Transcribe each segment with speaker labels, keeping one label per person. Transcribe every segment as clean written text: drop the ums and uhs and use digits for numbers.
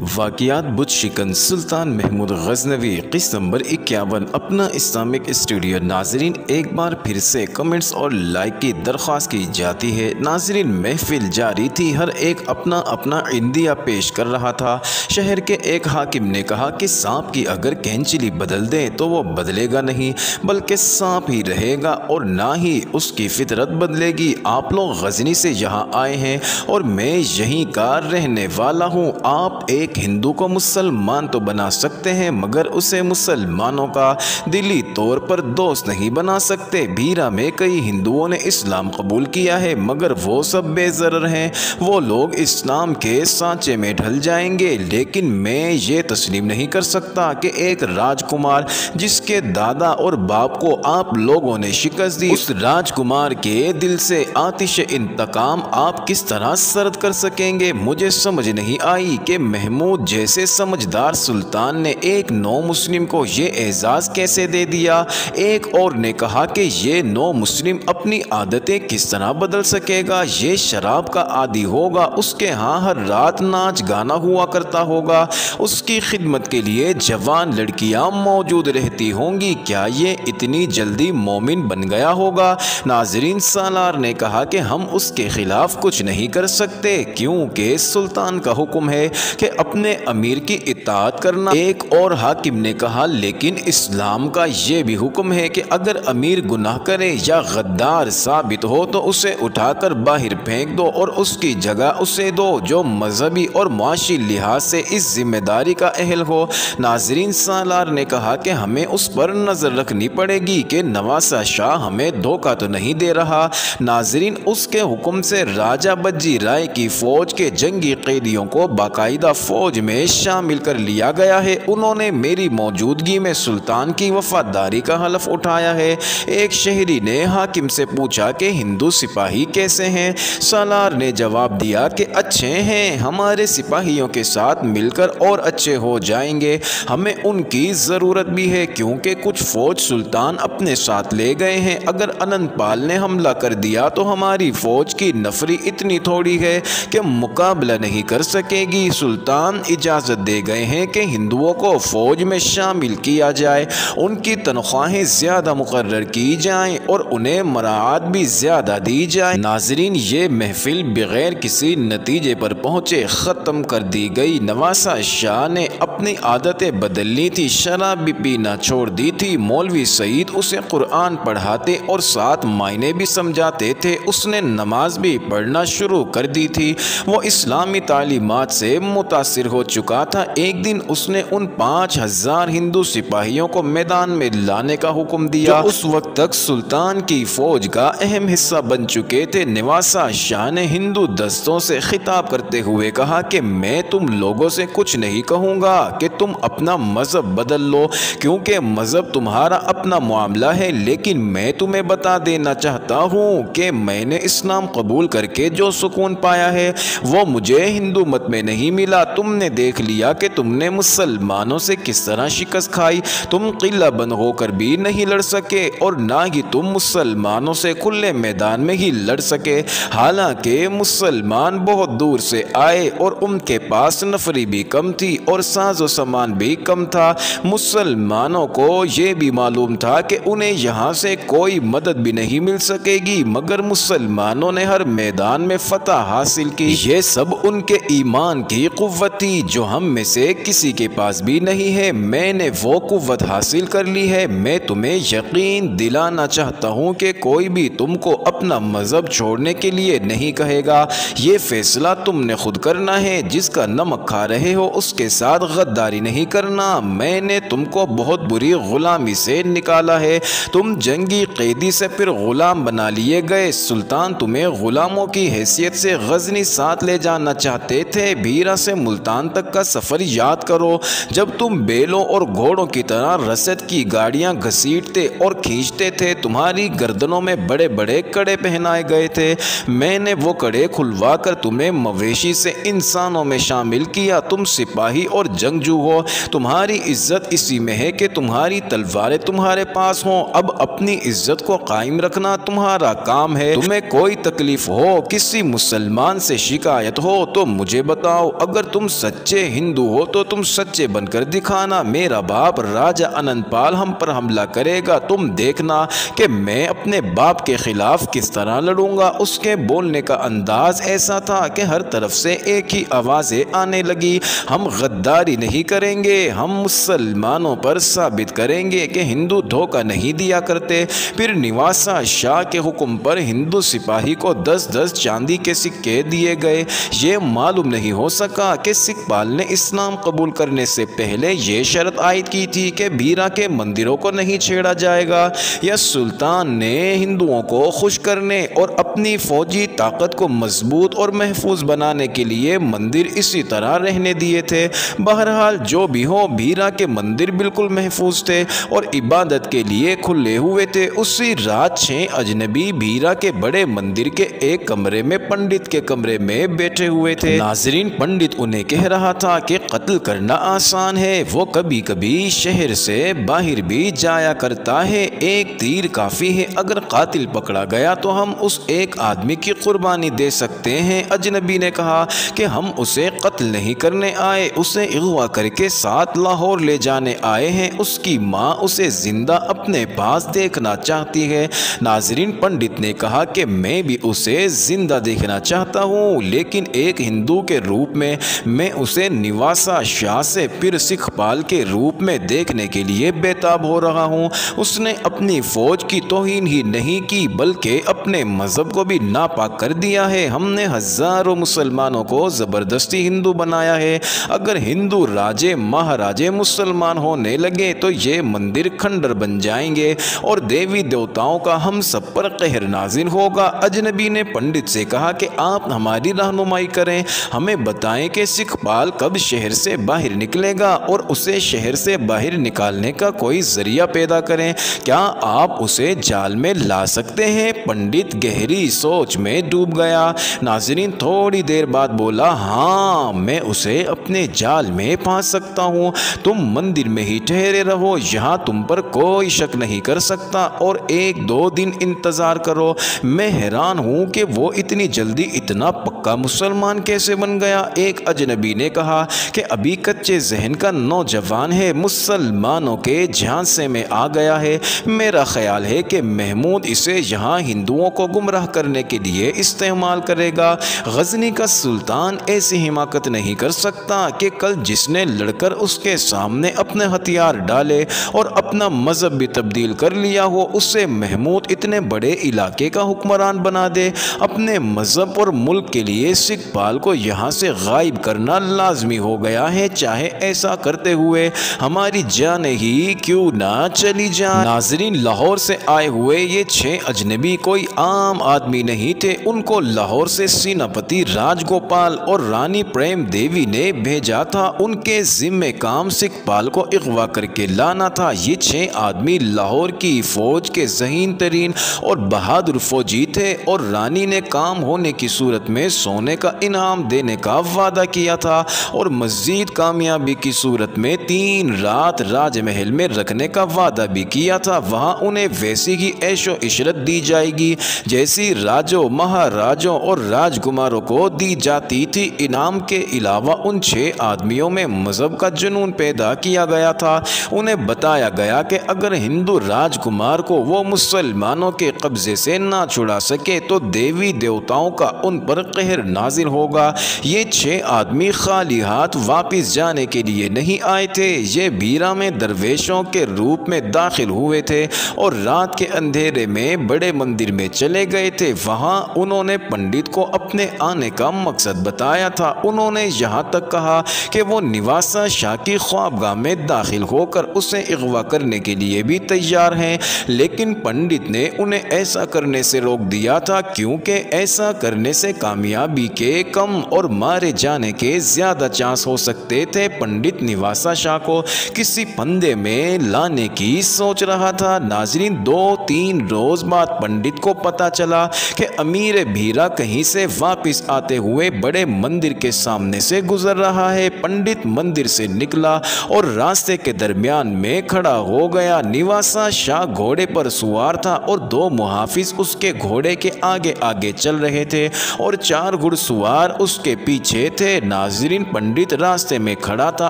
Speaker 1: واقعات بت شکن سلطان محمود غزنوی قسط نمبر 51 اپنا اسلامک اسٹوڈیو۔ ناظرین ایک بار پھر سے کمنٹس اور لائک کی درخواست کی جاتی ہے۔ ناظرین محفل جاری تھی، ہر ایک اپنا اپنا عندیہ پیش کر رہا تھا۔ شہر کے ایک حاکم نے کہا کہ سانپ کی اگر کینچلی بدل دیں تو وہ بدلے گا نہیں بلکہ سانپ ہی رہے گا اور نہ ہی اس کی فطرت بدلے گی۔ آپ لوگ غزنی سے یہاں آئے ہیں اور میں یہیں کا رہنے والا ہوں۔ آپ ایک ہندو کو مسلمان تو بنا سکتے ہیں مگر اسے مسلمانوں کا دلی طور پر دوست نہیں بنا سکتے۔ بھیرا میں کئی ہندوؤں نے اسلام قبول کیا ہے مگر وہ سب بے ضرر ہیں، وہ لوگ اسلام کے سانچے میں ڈھل جائیں گے۔ لیکن میں یہ تسلیم نہیں کر سکتا کہ ایک راجکمار جس کے دادا اور باپ کو آپ لوگوں نے شکست دی، اس راجکمار کے دل سے آتش انتقام آپ کس طرح سرد کر سکیں گے؟ مجھے سمجھ نہیں آئی کہ محمود جیسے سمجھدار سلطان نے ایک نو مسلم کو یہ اعزاز کیسے دے دیا۔ ایک اور نے کہا کہ یہ نو مسلم اپنی عادتیں کس طرح بدل سکے گا؟ یہ شراب کا عادی ہوگا، اس کے ہاں ہر رات ناچ گانا ہوا کرتا ہوگا، اس کی خدمت کے لیے جوان لڑکیاں موجود رہتی ہوں گی، کیا یہ اتنی جلدی مومن بن گیا ہوگا؟ ناظرین سالار نے کہا کہ ہم اس کے خلاف کچھ نہیں کر سکتے کیونکہ سلطان کا حکم ہے کہ اپنے امیر کی اطاعت کرنا۔ ایک اور حاکم نے کہا لیکن اسلام کا یہ بھی حکم ہے کہ اگر امیر گناہ کرے یا غدار ثابت ہو تو اسے اٹھا کر باہر پھینک دو اور اس کی جگہ اسے دو جو مذہبی اور معاشی لحاظ سے اس ذمہ داری کا اہل ہو۔ ناظرین سالار نے کہا کہ ہمیں اس پر نظر رکھنی پڑے گی کہ نواسہ شاہ ہمیں دھوکہ تو نہیں دے رہا۔ ناظرین اس کے حکم سے راجہ بجی رائے کی فوج کے جنگی قیدیوں کو باقاعدہ فوج میں شامل کر لیا گیا ہے۔ انہوں نے میری موجودگی میں سلطان کی وفاداری کا حلف اٹھایا ہے۔ ایک شہری نے حاکم سے پوچھا کہ ہندو سپاہی کیسے ہیں؟ سالار نے جواب دیا کہ اچھے ہیں، ہمارے سپاہیوں کے ساتھ مل کر اور اچھے ہو جائیں گے، ہمیں ان کی ضرورت بھی ہے کیونکہ کچھ فوج سلطان اپنے ساتھ لے گئے ہیں۔ اگر اننت پال نے حملہ کر دیا تو ہماری فوج کی نفری اتنی تھوڑی ہے کہ مقابلہ نہیں کر سکے گی۔ سلطان اجازت دے گئے ہیں کہ ہندوؤں کو فوج میں شامل کیا جائے، ان کی تنخواہیں زیادہ مقرر کی جائیں اور انہیں مراعات بھی زیادہ دی جائے۔ ناظرین یہ محفل بغیر کسی نتیجے پر پہنچے ختم کر دی گئی۔ نواسہ شاہ نے اپنی عادتیں بدل لی تھی، شراب بھی پینا چھوڑ دی تھی۔ مولوی سعید اسے قرآن پڑھاتے اور ساتھ معنی بھی سمجھاتے تھے، اس نے نماز بھی پڑھنا شروع کر دی تھی، وہ اسلامی تعلیمات سے متاثر ہو چکا تھا۔ ایک دن اس نے ان 5000 ہندو سپاہیوں کو میدان میں لانے کا حکم دیا جو اس وقت تک سلطان کی فوج کا اہم حصہ بن چکے تھے۔ نواسہ شاہ نے ہندو دستوں سے خطاب کرتے ہوئے کہا کہ میں تم لوگوں سے کچھ نہیں کہوں گا کہ تم اپنا مذہب بدل لو کیونکہ مذہب تمہارا اپنا معاملہ ہے، لیکن میں تمہیں بتا دینا چاہتا ہوں کہ میں نے اسلام قبول کر کے جو سکون پایا ہے وہ مجھے ہندو مت میں نہیں ملا۔ تم نے دیکھ لیا کہ تم نے مسلمانوں سے کس طرح شکست کھائی، تم قلعہ بند ہو کر بھی نہیں لڑ سکے اور نہ ہی تم مسلمانوں سے کھلے میدان میں ہی لڑ سکے، حالانکہ مسلمان بہت دور سے آئے اور ان کے پاس نفری بھی کم تھی اور ساز و سامان بھی کم تھا۔ مسلمانوں کو یہ بھی معلوم تھا کہ انہیں یہاں سے کوئی مدد بھی نہیں مل سکے گی مگر مسلمانوں نے ہر میدان میں فتح حاصل کی۔ یہ سب ان کے ایمان کی قوت تھی جو ہم میں سے کسی کے پاس بھی نہیں ہے۔ میں نے وہ قوت حاصل کر لی ہے۔ میں تمہیں یقین دلانا چاہتا ہوں کہ کوئی بھی تم کو اپنا مذہب چھوڑنے کے لیے نہیں کہے گا، یہ فیصلہ تم نے خود کرنا ہے۔ جس کا نمک کھا رہے ہو اس کے ساتھ غداری نہیں کرنا۔ میں نے تم کو بہت بری غلامی سے نکالا ہے، تم جنگی قیدی سے پھر غلام بنا لیے گئے۔ سلطان تمہیں غلاموں کی حیثیت سے غزنی ساتھ لے جانا چاہتے تھے۔ بھیرا سے ملتان تک کا سفر یاد کرو جب تم بیلوں اور گھوڑوں کی طرح رسد کی گاڑیاں گھسیٹتے اور کھینچتے تھے، تمہاری گردنوں میں بڑے بڑے کڑے پہنائے گئے تھے، میں نے وہ کڑے کھلوا کر تمہیں مویشی سے انسانوں میں شامل کیا۔ تم سپاہی اور جنگجو ہو، تمہاری عزت اسی میں ہے کہ تمہاری تلواریں تمہارے پاس ہوں۔ اب اپنی عزت کو قائم رکھنا تمہارا کام ہے۔ تمہیں کوئی تکلیف ہو، کسی مسلمان سے شکایت ہو تو مجھے بتاؤ، اگر تم सच्चे हिंदू हो तो तुम सच्चे बनकर दिखाना। मेरा बाप राजा अनंतपाल हम पर हमला करेगा, तुम देखना कि मैं अपने बाप के खिलाफ किस तरह लड़ूंगा। उसके बोलने का अंदाज ऐसा था कि हर तरफ से एक ही आवाज़ें आने लगी, हम गद्दारी नहीं करेंगे, हम मुसलमानों पर साबित करेंगे कि हिंदू धोखा नहीं दिया करते। फिर निवासा शाह के हुक्म पर हिंदू सिपाही को 10-10 चांदी के सिक्के दिए गए। ये मालूम नहीं हो सका कि सिखपाल ने इस्लाम कबूल करने से पहले ये शर्त आयद की थी कि भीरा के मंदिरों को नहीं छेड़ा जाएगा, या सुल्तान ने हिंदुओं को खुश करने और अपनी फौजी ताकत को मजबूत और महफूज बनाने के लिए मंदिर इसी तरह रहने दिए थे। बहरहाल जो भी हो, भीरा के मंदिर बिल्कुल महफूज थे और इबादत के लिए खुले हुए थे। उसी रात 6 अजनबी भीरा के बड़े मंदिर के एक कमरे में पंडित के कमरे में बैठे हुए थे। नाजरीन, पंडित उन्हें कह रहा था कि कत्ल करना आसान है, वो कभी कभी शहर से बाहर भी जाया करता है, एक तीर काफ़ी है, अगर कातिल पकड़ा गया तो हम उस एक आदमी की कुर्बानी दे सकते हैं। अजनबी ने कहा कि हम उसे कत्ल नहीं करने आए, उसे अगवा करके साथ लाहौर ले जाने आए हैं, उसकी माँ उसे जिंदा अपने पास देखना चाहती है। नाजरीन, पंडित ने कहा कि मैं भी उसे जिंदा देखना चाहता हूँ, लेकिन एक हिंदू के रूप में मैं उसे निवासा शाह से फिर सिखपाल के रूप में देखने के लिए बेताब हो रहा हूँ। उसने अपनी फौज की तौहीन ही नहीं की बल्कि अपने मजहब को भी नापाक कर दिया है। हमने हजारों मुसलमानों को ज़बरदस्ती हिंदू बनाया है। अगर हिंदू राजे महाराजे मुसलमान होने लगे तो ये मंदिर खंडर बन जाएंगे और देवी देवताओं का हम सब पर कहर नाज़िल होगा। अजनबी ने पंडित से कहा कि आप हमारी रहनुमाई करें, हमें बताएं कि सिखपाल कब शहर से बाहर निकलेगा और उसे शहर से बाहर निकालने का कोई जरिया पैदा करें। क्या आप उसे जाल में ला सकते हैं? पंडित गहरी सोच में डूब गया। नाज़रीन, थोड़ी देर बाद बोला, हाँ, मैं उसे अपने जाल में फांस सकता हूँ, तुम मंदिर में ही ठहरे रहो, यहाँ तुम पर कोई शक नहीं कर सकता और 1-2 दिन इंतज़ार करो। मैं हैरान हूँ कि वो इतनी जल्दी इतना पक्का मुसलमान कैसे बन गया। एक अजनबी ने कहा कि अभी कच्चे जहन का नौजवान है, मुसलमानों के झांसे में आ गया है। मेरा ख्याल है कि महमूद इसे यहाँ हिंदुओं को गुमराह करने के लिए इस्तेमाल करेगा। गजनी का सुल्तान ऐसी हिमाकत नहीं कर सकता कि कल जिसने लड़कर उसके सामने अपने हथियार डाले और अपना मजहब भी तब्दील कर लिया हो, उससे महमूद इतने बड़े इलाके का हुक्मरान बना दे। अपने मजहब और मुल्क के लिए सिखपाल को यहाँ से गायब करना लाजमी हो गया है, चाहे ऐसा करते हुए हमारी जान ही क्यों ना चली जाए। नाजरीन, लाहौर से आए हुए ये 6 अजनबी कोई आम आदमी नहीं थे। उनको लाहौर से सेनापति राजगोपाल और रानी प्रेम देवी ने भेजा था। उनके जिम्मे काम सिखपाल को अगवा करके लाना था। ये 6 आदमी लाहौर की फौज के ज़हीन तरीन और बहादुर फौजी थे और रानी ने काम होने की सूरत में सोने का इनाम देने का वादा किया था और मज़ीद कामयाबी की सूरत में 3 रात राजमहल में रखने का वादा भी किया था। वहाँ उन्हें वैसी ही ऐशो इशरत दी जाएगी जैसी राजों, महाराजों और राजकुमारों को दी जाती थी। इनाम के अलावा उन 6 आदमियों में मजहब का जुनून पैदा किया गया था। उन्हें बताया गया कि अगर हिंदू राजकुमार को वो मुसलमानों के कब्जे से ना छुड़ा सके तो देवी देवताओं का उन पर कहर नाजिल होगा। ये 6 आदमी खाली हाथ वापिस जाने के लिए नहीं आए थे। ये भीरा में दरवेशों के रूप में दाखिल हुए थे और रात के अंधेरे में बड़े मंदिर में चले गए थे। वहाँ उन्होंने पंडित को अपने आने का मकसद बताया था। उन्होंने यहाँ तक कहा कि वो निवासा शाह की ख्वाबगाह में दाखिल होकर उसे अगवा करने के लिए भी तैयार हैं, लेकिन पंडित ने उन्हें ऐसा करने से रोक दिया था क्योंकि ऐसा करने से कामयाबी के कम और मारे जाने के ज़्यादा चांस हो सकते थे। पंडित निवासा शाह को किसी फंदे में लाने की सोच रहा था। नाजरीन, 2-3 रोज़ बाद पंडित को पता चला कि अमीर भीरा कहीं से वापस आते हुए बड़े मंदिर के सामने से गुजर रहा है। पंडित मंदिर से निकला और रास्ते के दरमियान में खड़ा हो गया। निवासा शाह घोड़े पर सवार था और 2 मुहाफिज उसके घोड़े के आगे आगे चल रहे थे और 4 घुड़सवार उसके पीछे थे। नाजरीन पंडित रास्ते में खड़ा था।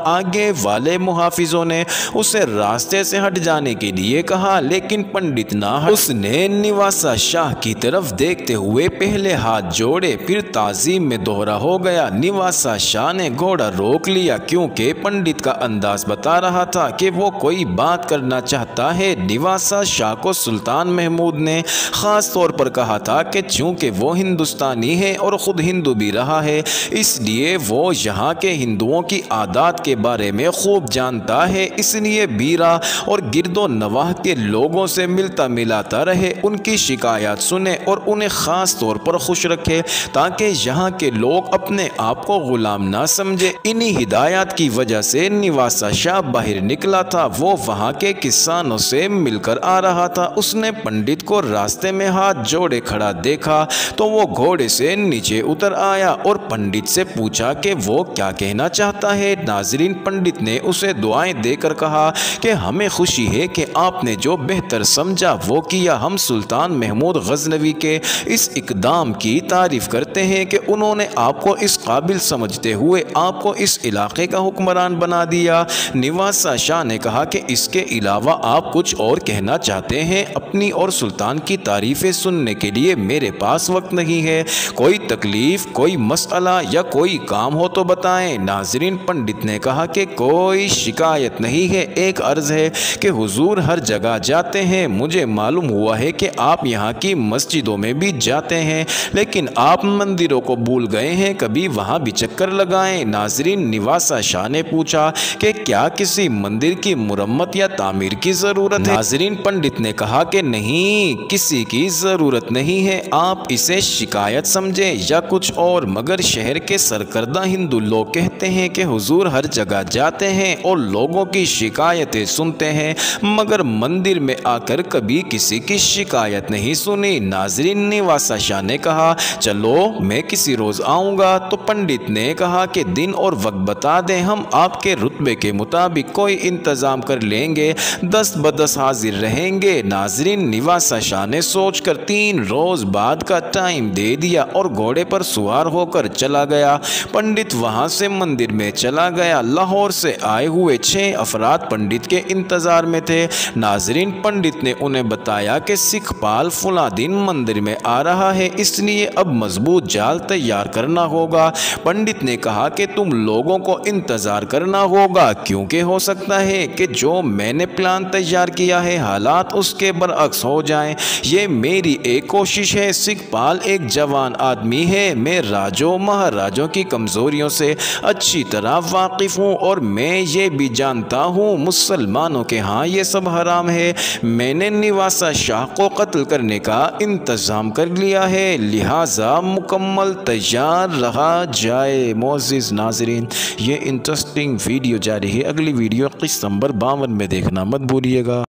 Speaker 1: आगे वाले मुहाफिजों ने उसे रास्ते से हट जाने के लिए कहा, लेकिन पंडित ना हटा। उसने निवासा शाह की तरफ देखते हुए पहले हाथ जोड़े, फिर ताजीम में दोहरा हो गया। निवासा शाह ने घोड़ा रोक लिया, क्योंकि पंडित का अंदाज बता रहा था कि वो कोई बात करना चाहता है। निवासा शाह को सुल्तान महमूद ने खास तौर पर कहा था कि चूंकि वो हिंदुस्तानी है और खुद हिंदू भी रहा है, इसलिए वो यहाँ के हिंदुओं की आदत के बारे में खूब जानता है, इसलिए बीरा और गिरदो नवाह के लोगों से मिलता मिलाता रहे, उनकी शिकायत सुने और उन्हें खास तौर पर खुश रखे, ताकि यहाँ के लोग अपने आप को गुलाम ना समझे। इन्हीं हिदायत की वजह से निवासा शाह बाहर निकला था। वो वहाँ के किसानों से मिलकर आ रहा था। उसने पंडित को रास्ते में हाथ जोड़े खड़ा देखा तो वो घोड़े से नीचे उतर आया और पंडित से पूछा कि वो क्या कहना चाहता है। नाजरीन, पंडित ने उसे दुआएं देकर कहा कि हमें खुशी है कि आपने जो बेहतर समझा वो किया। हम सुल्तान महमूद गजनवी के इस इकदाम की तारीफ करते हैं कि उन्होंने आपको इस काबिल समझते हुए आपको इस इलाके का हुक्मरान बना दिया। निवासा शाह ने कहा कि इसके अलावा आप कुछ और कहना चाहते हैं? अपनी और सुल्तान की तारीफें सुनने के लिए मेरे पास वक्त नहीं है। कोई तकलीफ, कोई मसला या कोई काम हो तो बताएं। नाजरीन, पंडित ने कहा कि कोई शिकायत नहीं है, एक अर्ज है कि हुजूर हर जगह जाते हैं। मुझे मालूम हुआ है कि आप यहाँ की मस्जिदों में भी जाते हैं, लेकिन आप मंदिरों को भूल गए हैं, कभी वहाँ भी चक्कर लगाएं। नाजरीन, निवासा शाह ने पूछा कि क्या किसी मंदिर की मुरम्मत या तामीर की ज़रूरत है? नाजरीन, पंडित ने कहा कि नहीं, किसी की ज़रूरत नहीं है, आप इसे शिकायत समझे या कुछ और। मगर शहर के सरकर्दा हिंदू लोग कहते हैं कि हुजूर हर जगह जाते हैं और लोगों की शिकायतें सुनते हैं, मगर मंदिर में आकर कभी किसी की शिकायत नहीं सुनी। नाजरीन, निवासा शाह ने कहा चलो मैं किसी रोज़ आऊँगा। तो पंडित ने कहा कि दिन और वक्त बता दें, हम आपके रुतबे के मुताबिक कोई इंतज़ाम कर लेंगे, 10 ब-10 हाजिर रहेंगे। नाजरीन, निवासा शाह ने सोचकर 3 रोज़ बाद का टाइम दे दिया और घोड़े पर सवार होकर चला गया। पंडित वहां से मंदिर में चला गया। लाहौर से आए हुए 6 अफराद पंडित के इंतजार में थे। नाजरीन, पंडित ने उन्हें बताया कि सिख पाल फुला दिन मंदिर में आ रहा है, इसलिए अब मजबूत जाल तैयार करना होगा। पंडित ने कहा कि तुम लोगों को इंतजार करना होगा, क्योंकि हो सकता है कि जो मैंने प्लान तैयार किया है हालात उसके बरअक्स हो जाएं। ये मेरी एक कोशिश है। सिख पाल एक जवान आदमी है, मैं राजों महाराजों की कमजोरियों से अच्छी तरह वाकिफ हूँ और मैं ये भी जानता हूँ मुसलमानों के यहाँ ये सब हराम है। मैंने निवासा शाह को कत्ल करने का इंतज़ाम कर लिया है, लिहाजा मुकम्मल तैयार रहा जाए। मोअज़्ज़िज़ नाज़रीन, ये इंटरेस्टिंग वीडियो जारी है, अगली वीडियो किस्त नंबर 52 में देखना मत भूलिएगा।